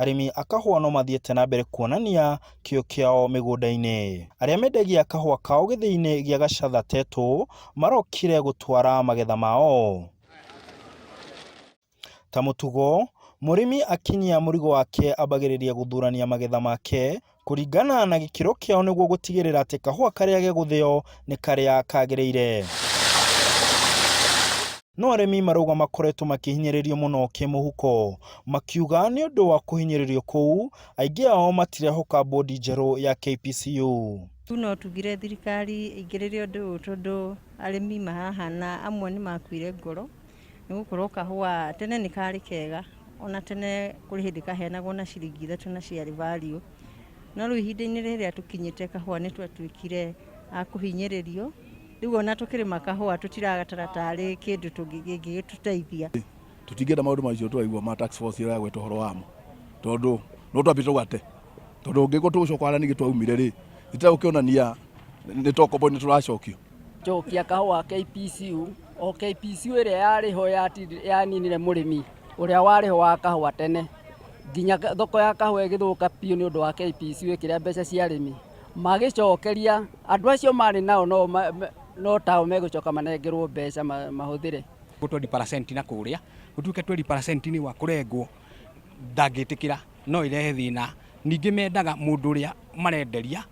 arimi a kahua no mathiĩte na mbere kuonania kĩo kĩao mĩgũnda-inĩ. Arĩa mendagia kahua kao gĩthĩi-inĩ gĩa Gacatha Tetũ marokire gũtwara magetha mao. Ta mũtugo, mũrĩmi akinyia mũrigo wake ambagĩrĩria gũthurania magetha make kũringana na gĩkĩro kĩao nĩguo gũtigĩrĩra atĩ kahua karĩa gegũthĩo nĩ karĩa kagĩrĩire. No arĩmi marauga makoretwo makĩhinyĩrĩrio mũno kĩmũhuko, makiuga nĩ ũndũ wa kũhinyĩrĩrio kũu aingĩ ao matirehoka bodi njerũ ya KPCU. No tugire thirikari ĩingĩrĩre ũndũ ũyũ tondũ arĩmi mahahana amwe nĩ makuire ngoro nĩ gũkorwo kahua tene nĩ karĩ kega, ona tene kũrĩ hĩndĩ kaheanagwo na ciringi 3 na ciarĩ value. No rĩu ihinda-inĩ rĩrĩa tũkinyĩte kahua nĩ twatuĩkire a kũhinyĩrĩrio. Rĩu ona tũkĩrĩma kahua tũtiragatara tarĩ kĩndũ kĩngĩtũteithia. Tũtingĩenda maũndũ macio tũraigua ma tax force ĩrĩa gwetwo horo wamo. Tondũ no twambie tũgate. Tondũ ũngĩkorwo tũgũcoka ara ningĩ twaumire rĩ, itagũkĩonania nĩ tokobo nĩ tũracokio. Njokia kahua KPCU, o KPCU ĩrĩa yarĩho yaninire mũrĩmi ũrĩa warĩho wa kahua tene. Nginya thoko ya kahua ĩgĩthũka piũ nĩ ũndũ wa KPCU ĩkĩrĩa mbeca cia arĩmi. Magĩcokeria andũ acio marĩ nao no tao megũcoka manengerwo mbeca mahũthĩre. 20% na kũrĩa gũtuĩke 20% ni wa kũrengwo ndangĩtĩkĩra no irehe thĩna. Ningĩ mendaga mũndũ ũrĩa marenderia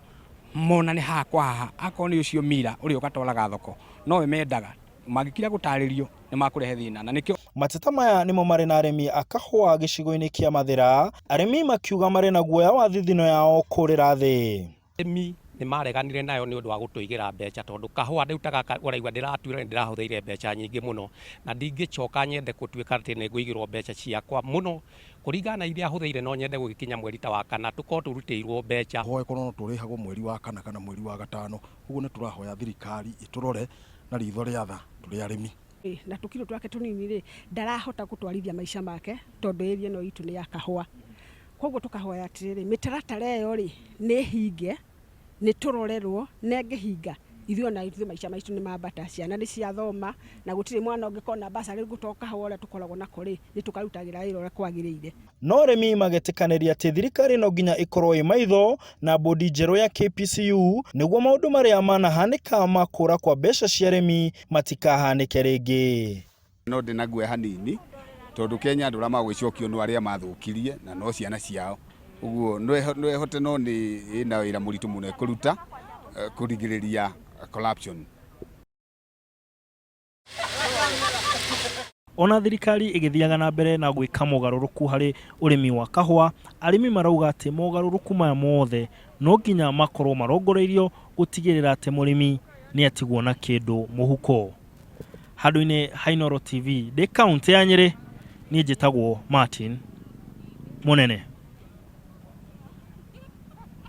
mona nĩ haha kwa haha, akorwo nĩ ũcio mira ũrĩa ũgatwaraga thoko no we mendaga magĩkira gũtarĩrio nĩ makũrehe thĩna. Na nĩkĩo mateta maya nĩmo marĩ na arĩmi a kahua gĩcigo-inĩ kĩa Mathira, arĩmi makiuga marĩ na guoya wa thithino yao kũrĩra thĩ. Arĩmi nĩ mareganire nayo nĩ ũndũ wa gũtũigĩra mbeca tondũ kahua rĩu taka ũraigua ndĩratuĩra ndĩrahũthĩire mbeca nyingĩ mũno, na ndingĩcoka nyende gũtuĩka atĩ nĩ ngũigĩrwo mbeca ciakwa mũno kũringana na iria hũthĩire. No nyende gũgĩkinya mweri ta wa kana tũkorwo tũrutĩirwo mbeca. Hoye korwo no tũrĩhagwo mweri wa kana kana mweri wa gatano. Ũguo nĩ tũrahoya thirikari ĩtũrore na ritho rĩa tha tũrĩ arĩmi. Na tũkiro twake tũnini rĩ ndarahota gũtwarithia maica make tondũ ĩrĩa no itu nĩ ya kahua. Koguo tũkahoya atĩrĩrĩ mĩtaratara ĩyo rĩ nĩ hinge, nĩ tũrorerwo na ngĩhinga ithuĩ na ithuĩ maica maitũ nĩ mambata, ciana nĩ ciathoma na gũtirĩ mwana ũngĩkona mbaca rĩu gũtoka kahua ũrĩa tũkoragwo nako rĩ nĩ tũkarutagĩra wĩra ũrĩa kwagĩrĩire. No arĩmi magĩtĩkanĩria atĩ thirikari no nginya ĩkorwo ĩ maitho na bodi njerũ ya KPCU nĩguo maũndũ marĩa manahanĩka ma kũra kwa mbeca cia arĩmi matikahanĩke rĩngĩ. No ndĩnaguoya hanini tondũ Kenya andũ arĩa magwĩcokio nĩ arĩa mathũkirie na no ciana ciao. Ũguo no ehote no nĩ ĩna wĩra mũritũ mũno kũruta kũrigĩrĩria corruption. Ona thirikari ĩgĩthiaga na mbere na gwĩka mogarũrũku harĩ ũrĩmi wa kahua, arĩmi marauga atĩ mogarũrũku maya mothe no nginya makorwo marongoreirio gũtigĩrĩra atĩ mũrĩmi nĩ atigwo na kĩndũ mũhuko. Handũ-inĩ ha Inooro TV, ndĩ kaunti ya Nyĩrĩ, niĩ njĩtagwo Martin Mũnene.